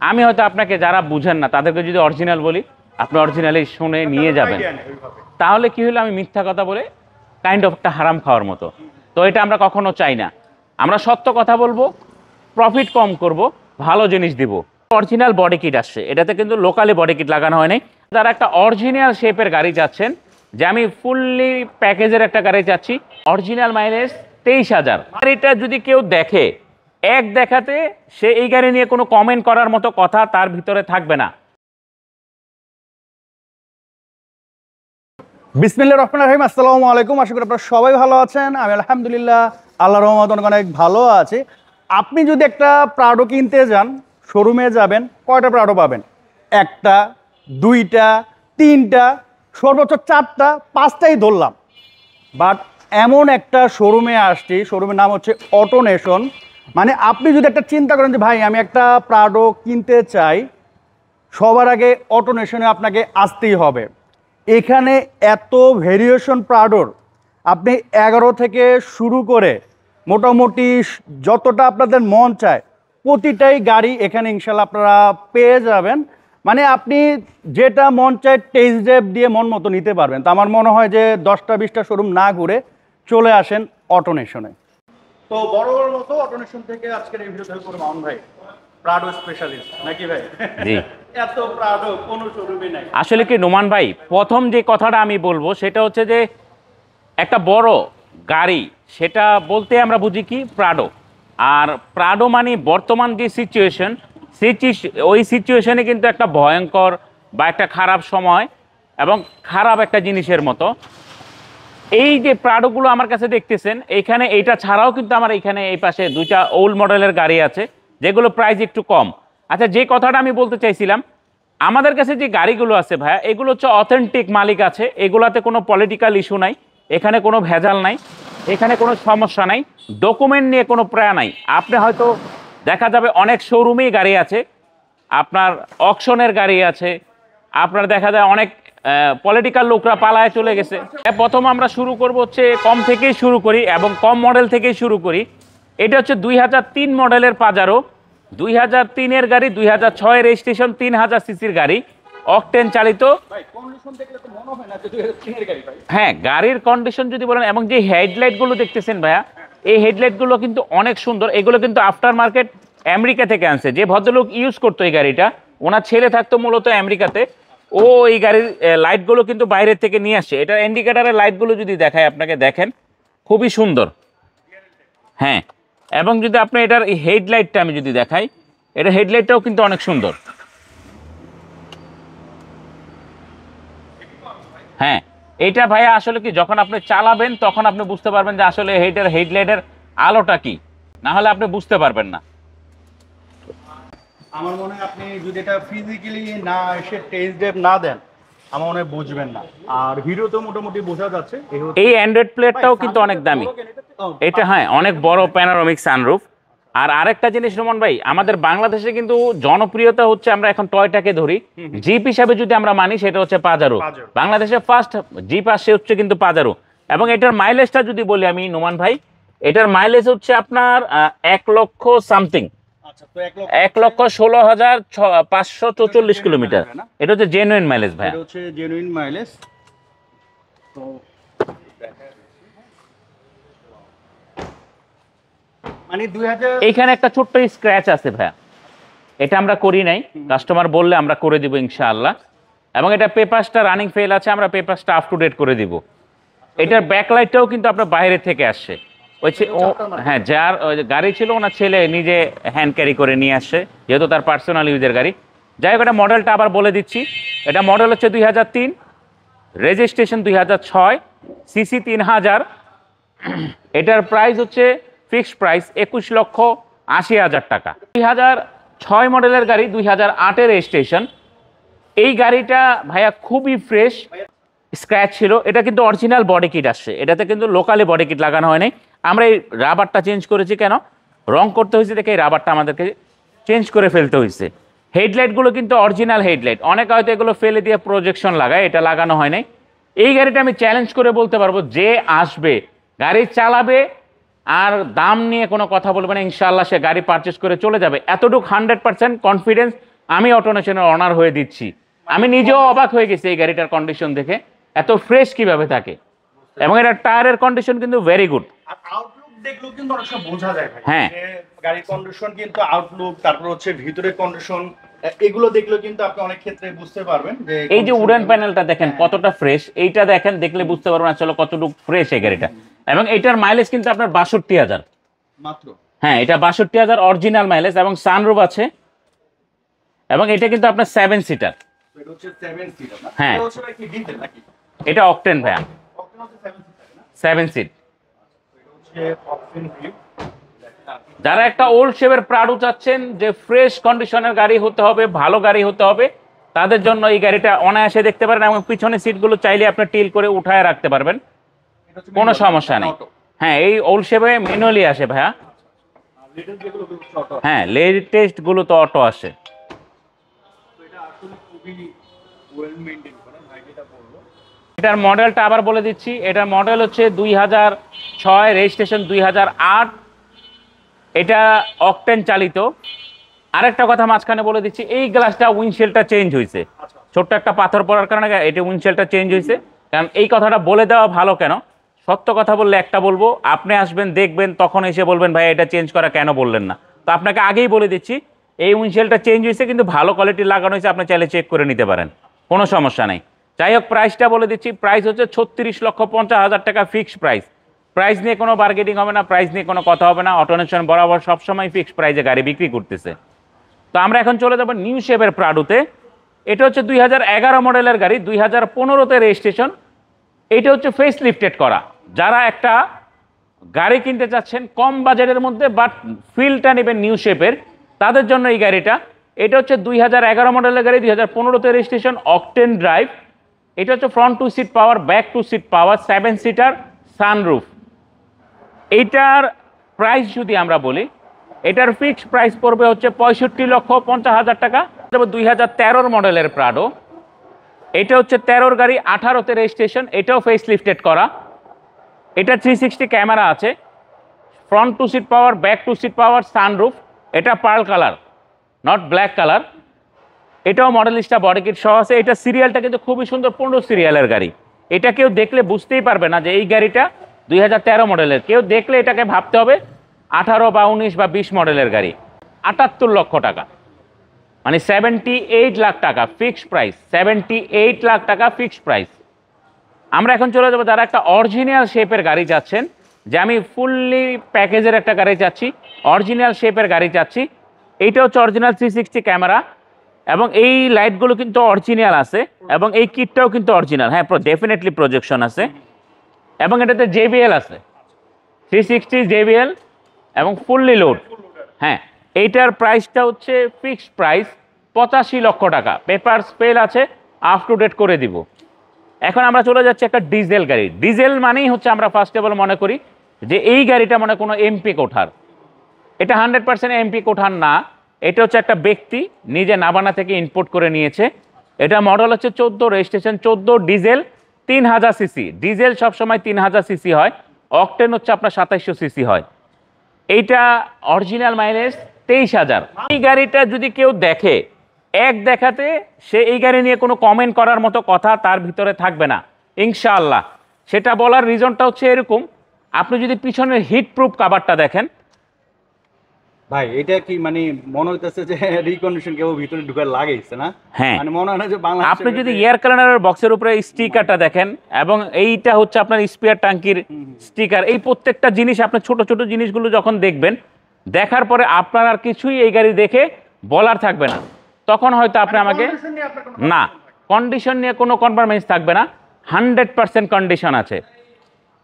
আমি হয়তো আপনাকে যারা বুঝেন না তাদেরকে যদি অরিজিনাল বলি, আপনি অরিজিনালি শুনে নিয়ে যাবেন, তাহলে কি হলো, আমি মিথ্যা কথা বলে কাইন্ড অফ একটা হারাম খাওয়ার মতো। তো এটা আমরা কখনো চাই না। আমরা সত্য কথা বলবো, প্রফিট কম করব, ভালো জিনিস দিব। অরিজিনাল বডি কিট আসছে, এটাতে কিন্তু লোকালি বডি কিট লাগানো হয়নি। যারা একটা অরিজিনাল শেপের গাড়ি যাচ্ছেন, যে আমি ফুললি প্যাকেজের একটা গাড়ি চাচ্ছি, অরিজিনাল মাইলেজ 23,000, গাড়িটা যদি কেউ দেখে, এক দেখাতে সে এই গাড়ি নিয়ে কোনো কমেন্ট করার মতো কথা তার ভিতরে থাকবে না। বিসমিল্লাহির রহমানির রহিম। আসসালামু আলাইকুম। আশা করি আপনারা সবাই ভালো আছেন। আমি আলহামদুলিল্লাহ আল্লাহর রহমতে অনেক ভালো আছি। আপনি যদি একটা প্রাডো কিনতে যান, শোরুমে যাবেন, কয়টা প্রাডো পাবেন? একটা, দুইটা, তিনটা, সর্বোচ্চ চারটা, পাঁচটাই ধরলাম। বাট এমন একটা শোরুমে আসছি, শোরুমের নাম হচ্ছে অটোনেশন। মানে আপনি যদি একটা চিন্তা করেন যে ভাই আমি একটা প্রাডো কিনতে চাই, সবার আগে অটোনেশনে আপনাকে আসতেই হবে। এখানে এত ভেরিয়েশন প্রাডোর, আপনি 11 থেকে শুরু করে মোটামুটি যতটা আপনাদের মন চায় প্রতিটাই গাড়ি এখানে ইনশাল্লাহ আপনারা পেয়ে যাবেন। মানে আপনি যেটা মন চায় টেস্ট ড্রাইভ দিয়ে মন মতো নিতে পারবেন। তো আমার মনে হয় যে 10টা 20টা শোরুম না ঘুরে চলে আসেন অটোনেশনে। তো বড় বড় মতো অটোনেশন থেকে আজকের এই ভিডিও দেখব মামুন ভাই, প্রাডো স্পেশালিস্ট নাকি ভাই? জি, এত প্রাডো কোনো শোরুমে নাই। আসলে কি নোমান ভাই, প্রথম যে কথাটা আমি বলবো সেটা হচ্ছে যে একটা বড় গাড়ি, সেটা বলতে আমরা বুঝি কি প্রাডো। আর প্রাডো মানে বর্তমান যে সিচুয়েশন, ওই সিচুয়েশনে কিন্তু একটা ভয়ঙ্কর বা একটা খারাপ সময় এবং খারাপ একটা জিনিসের মতো। এই যে প্রাডোগুলো আমার কাছে দেখতেছেন, এইখানে এইটা ছাড়াও কিন্তু আমার এইখানে এই পাশে দুইটা ওল্ড মডেলের গাড়ি আছে, যেগুলো প্রাইস একটু কম। আচ্ছা, যে কথাটা আমি বলতে চাইছিলাম, আমাদের কাছে যে গাড়িগুলো আছে ভাইয়া, এগুলো হচ্ছে অথেন্টিক মালিক আছে, এগুলাতে কোনো পলিটিক্যাল ইস্যু নাই, এখানে কোনো ভেজাল নাই, এখানে কোনো সমস্যা নাই, ডকুমেন্ট নিয়ে কোনো প্রায় নাই। আপনি হয়তো দেখা যাবে অনেক শোরুমেই গাড়ি আছে, আপনার অকশনের গাড়ি আছে, আপনার দেখা যায় অনেক পলিটিক্যাল লোকরা পালায় চলে গেছে। প্রথম আমরা শুরু করব হচ্ছে কম থেকেই শুরু করি এবং কম মডেল থেকেই শুরু করি। এটা হচ্ছে 2003 মডেলের পাজারো, 2003-এর গাড়ি, 2006 রেজিস্ট্রেশন, 3000 সিসির গাড়ি, অকটেন চালিত। হ্যাঁ, গাড়ির কন্ডিশন যদি বলেন, এবং যে হেডলাইটগুলো দেখতেছেন ভাইয়া, এই হেডলাইটগুলো কিন্তু অনেক সুন্দর। এগুলো কিন্তু আফটার মার্কেট আমেরিকা থেকে আনছে। যে ভদ্রলোক ইউজ করতো এই গাড়িটা, ওনার ছেলে থাকতো মূলত আমেরিকাতে, ও এই গাড়ির লাইটগুলো কিন্তু বাইরের থেকে নিয়ে আসছে। এটার ইন্ডিকেটারের লাইটগুলো যদি দেখায় আপনাকে, দেখেন খুবই সুন্দর। হ্যাঁ, এবং যদি আপনি এটার হেডলাইটটা আমি যদি দেখাই, এটা হেডলাইটটাও কিন্তু অনেক সুন্দর। হ্যাঁ, এটা ভাইয়া আসলে কি, যখন আপনি চালাবেন তখন আপনি বুঝতে পারবেন যে আসলে হেডলাইটের আলোটা কি, না হলে আপনি বুঝতে পারবেন না। আমার মনে হয় আপনি যদি এটা ফিজিক্যালি না এসে টেস্ট ড্রাইভ না দেন, আমার মনে হয় বুঝবেন না। আর ভিডিওতে মোটামুটি বোঝা যাচ্ছে এই অ্যান্ড্রয়েড প্লেটটাও কিন্তু অনেক দামি। এটা হ্যাঁ, অনেক বড় প্যানোরামিক সানরুফ। আর আরেকটা জিনিস রোমান ভাই, আমাদের বাংলাদেশে কিন্তু জনপ্রিয়তা হচ্ছে, আমরা এখন টয়টাকে ধরি জিপ হিসাবে যদি আমরা মানি, সেটা হচ্ছে পাজারো। বাংলাদেশে ফার্স্ট জিপ আসছে হচ্ছে কিন্তু পাজারো। এবং এটার মাইলেজটা যদি বলি আমি নোমান ভাই, এটার মাইলেজ হচ্ছে আপনার 1 লক্ষ সামথিং, 1,16,544 কিলোমিটার। এটা হচ্ছে জেনুইন মাইলেজ ভাই, হচ্ছে জেনুইন মাইলেজ। তো মানে 2000 এইখানে একটা ছোট্ট স্ক্র্যাচ আছে ভাইয়া, এটা আমরা করি নাই, কাস্টমার বললে আমরা করে দিব ইনশাআল্লাহ। এবং এটা পেপারসটা রানিং ফেল আছে, আমরা পেপারসটা আপ টু ডেট করে দিব। এটার ব্যাকলাইটটাও কিন্তু আপনার বাইরে থেকে আসছে। হ্যাঁ, যার গাড়ি ছিল ওনার ছেলে নিজে হ্যান্ড ক্যারি করে নিয়ে আসছে, যেহেতু তার পার্সোনাল ইউজের গাড়ি। যাই হোক, এটা মডেলটা আবার বলে দিচ্ছি। এটা মডেল হচ্ছে 2003, রেজিস্ট্রেশন 2006, সিসি 3000। এটার প্রাইস হচ্ছে ফিক্সড প্রাইস 21,80,000 টাকা। 2006 মডেলের গাড়ি, 2008-এর রেজিস্ট্রেশন। এই গাড়িটা ভাইয়া খুবই ফ্রেশ, স্ক্র্যাচ ছিল। এটা কিন্তু অরিজিনাল বডি কিট আসছে, এটাতে কিন্তু লোকালি বডি কিট লাগানো হয়নি। আমরা এই রাবারটা চেঞ্জ করেছি, কেন রং করতে হয়েছে দেখে এই রাবারটা আমাদেরকে চেঞ্জ করে ফেলতে হয়েছে। হেডলাইটগুলো কিন্তু অরিজিনাল হেডলাইট, অনেকে হয়তো এগুলো ফেলে দিয়ে প্রজেকশন লাগায়, এটা লাগানো হয় নাই। এই গাড়িটা আমি চ্যালেঞ্জ করে বলতে পারবো, যে আসবে গাড়ি চালাবে আর দাম নিয়ে কোনো কথা বলবে না, ইনশাআল্লাহ সে গাড়ি পারচেস করে চলে যাবে। এতটুকু 100% কনফিডেন্স আমি অটোনেশনের অনার হয়ে দিচ্ছি। আমি নিজেও অবাক হয়ে গেছি এই গাড়িটার কন্ডিশন দেখে, এত ফ্রেশ কিভাবে থাকে। এবং এটা টায়ারের কন্ডিশন কিন্তু ভেরি গুড। আর আউটলুক দেখলেও কিন্তু অনেক সময় বোঝা যায় ভাই, হ্যাঁ। যে গাড়ির কন্ডিশন কিন্তু আউটলুক, তারপর হচ্ছে ভিতরের কন্ডিশন, এগুলো দেখলেও কিন্তু আপনি অনেক ক্ষেত্রে বুঝতে পারবেন যে এই যে উডেন প্যানেলটা দেখেন কতটা ফ্রেশ, এইটা দেখেন, দেখলে বুঝতে পারবেন আসলে কতটুকু ফ্রেশ এই গাড়িটা। এবং এটার মাইলেজ কিন্তু আপনার 62,000 মাত্র। হ্যাঁ, এটা 62,000 অরিজিনাল মাইলেজ এবং সানরুফ আছে। এবং এটা কিন্তু আপনার 7 সিটার। এটা হচ্ছে 7 সিটার না? হ্যাঁ। এটা হচ্ছে কি ডিজেল নাকি? এটা অকটেন ভাইয়া, অপশন হচ্ছে 7 সিটার না? 7 সিট। এটা হচ্ছে অপশন ভিউ। যারা একটা ওল্ড শেপের প্রাডো চাচ্ছেন, যে ফ্রেশ কন্ডিশনের গাড়ি হতে হবে, ভালো গাড়ি হতে হবে, তাদের জন্য এই গাড়িটা অনায়াসে দেখতে পারেন। এবং পিছনে সিটগুলো চাইলে আপনি টিল করে উঠায় রাখতে পারবেন, এটা হচ্ছে কোনো manual, সমস্যা নেই। auto। হ্যাঁ, এই ওল্ড শেপে ম্যানুয়ালি আসে ভাইয়া। আর লিটল যেগুলো হচ্ছে অটো। হ্যাঁ, লেটেস্ট গুলো তো অটো আসে। তো এটা আসলে খুবই ওয়েল মেইনটেইন করা, ভাই যেটা বললো। এটার মডেলটা আবার বলে দিচ্ছি, এটার মডেল হচ্ছে 2006, রেজিস্ট্রেশন 2008। এটা অকটেন চালিত। আরেকটা কথা মাঝখানে বলে দিচ্ছি, এই গ্লাসটা উইন্ডশিল্ডটা চেঞ্জ হয়েছে, ছোট্ট একটা পাথর পড়ার কারণে এটা উইন্ডশিল্ডটা চেঞ্জ হয়েছে। কারণ এই কথাটা বলে দেওয়া ভালো, কেন সত্য কথা বললে একটা বলবো, আপনি আসবেন দেখবেন, তখন এসে বলবেন ভাই এটা চেঞ্জ করা কেন বললেন না। তো আপনাকে আগেই বলে দিচ্ছি, এই উইন্ডশিল্ডটা চেঞ্জ হয়েছে, কিন্তু ভালো কোয়ালিটির লাগানো হয়েছে, আপনি চাইলে চেক করে নিতে পারেন, কোনো সমস্যা নেই। যাই হোক, প্রাইসটা বলে দিচ্ছি, প্রাইস হচ্ছে 36,50,000 টাকা ফিক্সড প্রাইস। প্রাইস নিয়ে কোনো বার্গেনিং হবে না, প্রাইস নিয়ে কোনো কথা হবে না। অটোনেশন বরাবর সবসময় ফিক্সড প্রাইসে গাড়ি বিক্রি করতেছে। তো আমরা এখন চলে যাবো নিউ শেপের প্রাডোতে। এটা হচ্ছে 2011 মডেলের গাড়ি, 2015-তে রেজিস্ট্রেশন। এটা হচ্ছে ফেস লিফটেড করা। যারা একটা গাড়ি কিনতে চাচ্ছেন কম বাজেটের মধ্যে, বাট ফিলটা নেবেন নিউ শেপের, তাদের জন্য এই গাড়িটা। এটা হচ্ছে 2011 মডেলের গাড়ি, 2015-তে রেজিস্ট্রেশন, অকটেন ড্রাইভ। এটা হচ্ছে front 2 seat power, back 2 seat power, 7 seater, sunroof. এইটার প্রাইস যদি আমরা বলি, এটার ফিক্সড প্রাইস পড়বে হচ্ছে 65,50,000 টাকা। 2013 মডেলের প্রাডো। এটা হচ্ছে 13 গাড়ি, 18-তে রেজিস্ট্রেশন। এটাও ফেস লিফটেড করা। এটা 360 ক্যামেরা আছে, front 2 seat power, back 2 seat power, sunroof. এটা pearl colour, not black colour. এটাও মডেলিস্টা বডি কিট সহ আছে। এটা সিরিয়ালটা কিন্তু খুবই সুন্দর, 15 সিরিয়ালের গাড়ি। এটা কেউ দেখলে বুঝতেই পারবে না যে এই গাড়িটা 2013 মডেলের। কেউ দেখলে এটাকে ভাবতে হবে 18 বা 19 বা 20 মডেলের গাড়ি। 78 লক্ষ টাকা, মানে 78 লাখ টাকা ফিক্সড প্রাইস। 78 লাখ টাকা ফিক্সড প্রাইস। আমরা এখন চলে যাবো, যারা একটা অরিজিনাল শেপের গাড়ি চাচ্ছেন, যে আমি ফুললি প্যাকেজের একটা গাড়ি চাচ্ছি, অরিজিনাল শেপের গাড়ি চাচ্ছি। এইটা হচ্ছে অরিজিনাল 360 ক্যামেরা, এবং এই লাইটগুলো কিন্তু অরিজিনাল আছে, এবং এই কিটটাও কিন্তু অরিজিনাল। হ্যাঁ, ডেফিনেটলি প্রজেকশন আছে, এবং এটাতে JBL আছে, 360 JBL, এবং ফুললি লোড। হ্যাঁ, এইটার প্রাইসটা হচ্ছে ফিক্সড প্রাইস 85 লক্ষ টাকা। পেপার স্পেল আছে, আপ টু ডেট করে দিব। এখন আমরা চলে যাচ্ছি একটা ডিজেল গাড়ি। ডিজেল মানেই হচ্ছে আমরা ফার্স্ট অফ অল মনে করি যে এই গাড়িটা মানে কোনো এমপি কোঠার। এটা 100% এমপি কোঠার না। এটা হচ্ছে একটা ব্যক্তি নিজে নাবানা থেকে ইম্পোর্ট করে নিয়েছে। এটা মডেল হচ্ছে 14, রেজিস্ট্রেশন 14, ডিজেল 3000 সিসি। ডিজেল সবসময় 3000 সিসি হয়, অকটেন হচ্ছে আপনার 2700 সিসি হয়। এইটা অরিজিনাল মাইলেজ 23,000। এই গাড়িটা যদি কেউ দেখে, এক দেখাতে সে এই গাড়ি নিয়ে কোনো কমেন্ট করার মতো কথা তার ভিতরে থাকবে না ইনশাআল্লাহ। সেটা বলার রিজনটা হচ্ছে এরকম, আপনি যদি পিছনের হিট প্রুফ কাভারটা দেখেন ভাই, এটা কি মানে মনে হইতেছে যে রিকন্ডিশন কেউ ভিতরে ঢুকে লাগাইছে না? হ্যাঁ, মানে মনে হয় না যে বাংলাদেশ। আপনি যদি এয়ার ক্লিনারের বক্সের উপরে স্টিকারটা দেখেন, এবং এইটা হচ্ছে আপনার স্পেয়ার ট্যাঙ্কির স্টিকার, এই প্রত্যেকটা জিনিস আপনি ছোট ছোট জিনিসগুলো যখন দেখবেন, দেখার পরে আপনার আর কিছুই এই গাড়ি দেখে বলার থাকবে না। তখন হয়তো আপনি আমাকে না, কন্ডিশন নিয়ে কোনো কনফার্মেন্স থাকবে না, 100% কন্ডিশন আছে।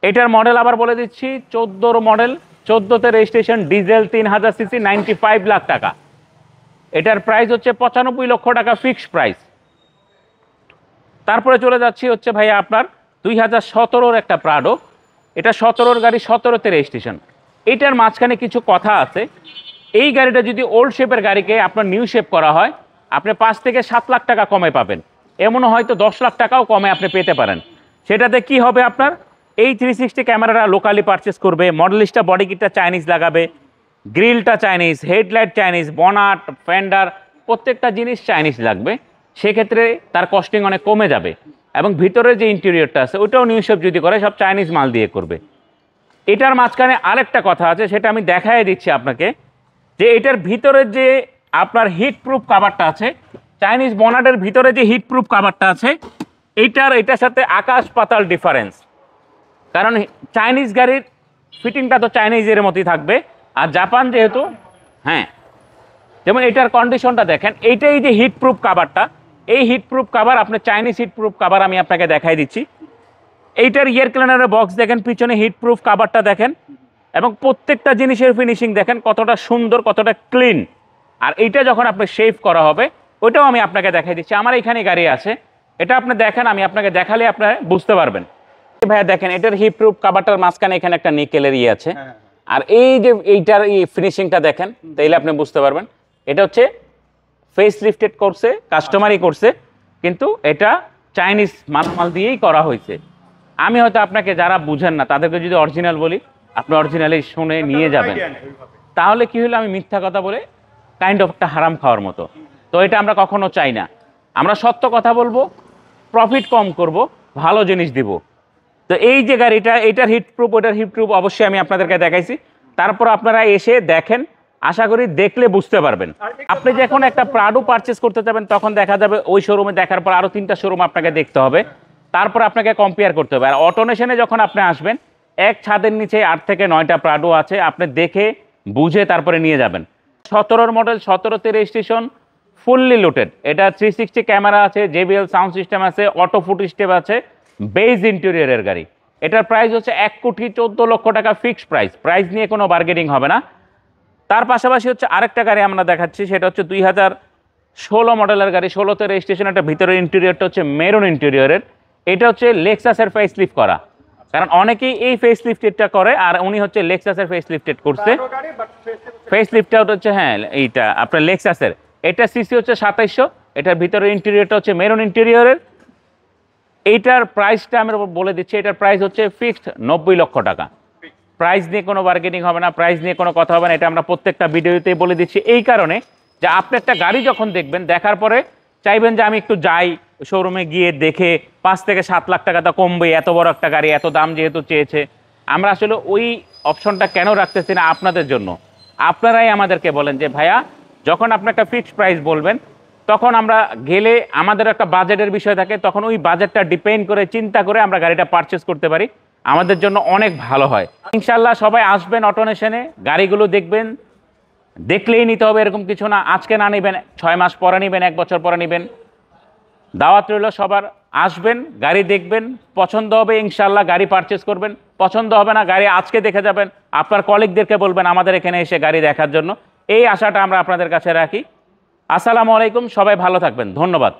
এটার মডেল আবার বলে দিচ্ছি, 14 মডেল, 14-তে রেজিস্ট্রেশন, ডিজেল 3000 সিসি, 95 লাখ টাকা। এটার প্রাইস হচ্ছে 95 লক্ষ টাকা ফিক্সড প্রাইস। তারপরে চলে যাচ্ছি হচ্ছে ভাইয়া আপনার 2017-র একটা প্রাডো। এটা 17-র গাড়ি, 17-তে রেজিস্ট্রেশন। এটার মাঝখানে কিছু কথা আছে। এই গাড়িটা যদি ওল্ড শেপের গাড়িকে আপনার নিউ শেপ করা হয়, আপনি 5 থেকে 7 লাখ টাকা কমে পাবেন। এমনও হয়তো 10 লাখ টাকাও কমে আপনি পেতে পারেন। সেটাতে কি হবে, আপনার এই 360 ক্যামেরাটা লোকালি পারচেস করবে, মডেলিস্টটা বডি কিটটা চাইনিজ লাগাবে, গ্রিলটা চাইনিজ, হেডলাইট চাইনিজ, বনাট, ফেন্ডার প্রত্যেকটা জিনিস চাইনিজ লাগবে, সেক্ষেত্রে তার কস্টিং অনেক কমে যাবে। এবং ভিতরে যে ইন্টেরিয়রটা আছে ওটাও নিউ শেপ যদি করে সব চাইনিজ মাল দিয়ে করবে। এটার মাঝখানে আরেকটা কথা আছে, সেটা আমি দেখাই দিচ্ছি আপনাকে, যে এটার ভিতরে যে আপনার হিট প্রুফ কাভারটা আছে, চাইনিজ বনাটের ভিতরে যে হিট প্রুফ কাভারটা আছে, এটার সাথে আকাশ পাতাল ডিফারেন্স। কারণ চাইনিজ গাড়ির ফিটিংটা তো চাইনিজের মতোই থাকবে, আর জাপান যেহেতু, হ্যাঁ, যেমন এটার কন্ডিশনটা দেখেন, এইটাই যে হিট প্রুফ কাভারটা, এই হিট প্রুফ কাভার আপনার চাইনিজ হিট প্রুফ কাভার আমি আপনাকে দেখাই দিচ্ছি। এইটার এয়ার ক্লিনারের বক্স দেখেন, পিছনে হিট প্রুফ কাভারটা দেখেন, এবং প্রত্যেকটা জিনিসের ফিনিশিং দেখেন কতটা সুন্দর, কতটা ক্লিন। আর এইটা যখন আপনি শেভ করা হবে ওইটাও আমি আপনাকে দেখাই দিচ্ছি। আমার এখানে গাড়ি আছে, এটা আপনি দেখেন, আমি আপনাকে দেখালে আপনারা বুঝতে পারবেন। ভাইয়া দেখেন, এটার হিট প্রুফ কাভারটার মাঝখানে এখানে একটা নিকেলের ইয়ে আছে, আর এই যে এইটার এই ফিনিশিংটা দেখেন, তাইলে আপনি বুঝতে পারবেন এটা হচ্ছে ফেস লিফটেড করছে, কাস্টমারই করছে, কিন্তু এটা চাইনিজ মাল দিয়েই করা হয়েছে। আমি হয়তো আপনাকে যারা বুঝেন না তাদেরকে যদি অরিজিনাল বলি, আপনি অরিজিনালি শুনে নিয়ে যাবেন, তাহলে কি হলো আমি মিথ্যা কথা বলে কাইন্ড অফ একটা হারাম খাওয়ার মতো। তো এটা আমরা কখনো চাই না। আমরা সত্য কথা বলবো, প্রফিট কম করব, ভালো জিনিস দিব। তো এই যে গাড়িটা, এটার হিট প্রুফ, ওটার হিট প্রুফ অবশ্যই আমি আপনাদেরকে দেখাইছি। তারপর আপনারা এসে দেখেন, আশা করি দেখলে বুঝতে পারবেন। আপনি যখন একটা প্রাডো পারচেস করতে যাবেন তখন দেখা যাবে ওই শোরুমে দেখার পর আরও 3টা শোরুম আপনাকে দেখতে হবে, তারপর আপনাকে কম্পেয়ার করতে হবে। আর অটোনেশনে যখন আপনি আসবেন, এক ছাদের নিচে 8 থেকে 9টা প্রাডো আছে, আপনি দেখে বুঝে তারপরে নিয়ে যাবেন। 17 মডেল, 17তে রেজিস্ট্রেশন, ফুললি লোডেড। এটা 360 ক্যামেরা আছে, JBL সাউন্ড সিস্টেম আছে, অটো ফুট স্টেপ আছে, বেজ ইন্টেরিয়রের গাড়ি। এটার প্রাইস হচ্ছে 1,14,00,000 টাকা ফিক্সড প্রাইস নিয়ে কোনো বার্গেনিং হবে না। তার পাশাপাশি হচ্ছে আরেকটা গাড়ি আমরা দেখাচ্ছি, সেটা হচ্ছে 2016 মডেলের গাড়ি, 16তে রেজিস্ট্রেশন। একটা ভিতরের ইন্টেরিয়রটা হচ্ছে মেরুন ইন্টেরিয়রের। এটা হচ্ছে লেক্সাসের ফেস লিফট করা, কারণ অনেকেই এই ফেস লিফটেডটা করে, আর উনি হচ্ছে লেক্সাসের ফেস লিফটেড করছে। ফেস লিফটটা হচ্ছে, হ্যাঁ, এইটা আপনার লেক্সাসের। এটা সিসি হচ্ছে 2700, এটার ভিতরের ইন্টেরিয়রটা হচ্ছে মেরুন ইন্টেরিয়রের। এইটার প্রাইসটা আমি বলে দিচ্ছি, এটার প্রাইস হচ্ছে ফিক্সড 90 লক্ষ টাকা। প্রাইস নিয়ে কোনো বার্গেনিং হবে না, প্রাইস নিয়ে কোনো কথা হবে না। এটা আমরা প্রত্যেকটা ভিডিওতেই বলে দিচ্ছি এই কারণে যে আপনি একটা গাড়ি যখন দেখবেন, দেখার পরে চাইবেন যে আমি একটু যাই শোরুমে গিয়ে দেখে 5 থেকে 7 লাখ টাকা তো কমবে, এত বড় একটা গাড়ি, এত দাম যেহেতু চেয়েছে। আমরা আসলে ওই অপশনটা কেন রাখতেছি না আপনাদের জন্য। আপনারাই আমাদেরকে বলেন যে ভাইয়া, যখন আপনি একটা ফিক্সড প্রাইস বলবেন, তখন আমরা গেলে আমাদের একটা বাজেটের বিষয় থাকে, তখন ওই বাজেটটা ডিপেন্ড করে চিন্তা করে আমরা গাড়িটা পারচেস করতে পারি, আমাদের জন্য অনেক ভালো হয়। ইনশাল্লাহ সবাই আসবেন অটোনেশনে, গাড়িগুলো দেখবেন, দেখলেই নিতে হবে এরকম কিছু না। আজকে না নেবেন, 6 মাস পরে নেবেন, 1 বছর পরে নেবেন, দাওয়াত রইল সবার। আসবেন, গাড়ি দেখবেন, পছন্দ হবে ইনশাল্লাহ গাড়ি পারচেস করবেন, পছন্দ হবে না গাড়ি আজকে দেখে যাবেন, আপনার কলিগদেরকে বলবেন আমাদের এখানে এসে গাড়ি দেখার জন্য। এই আশাটা আমরা আপনাদের কাছে রাখি। আসসালামু আলাইকুম, সবাই ভালো থাকবেন, ধন্যবাদ।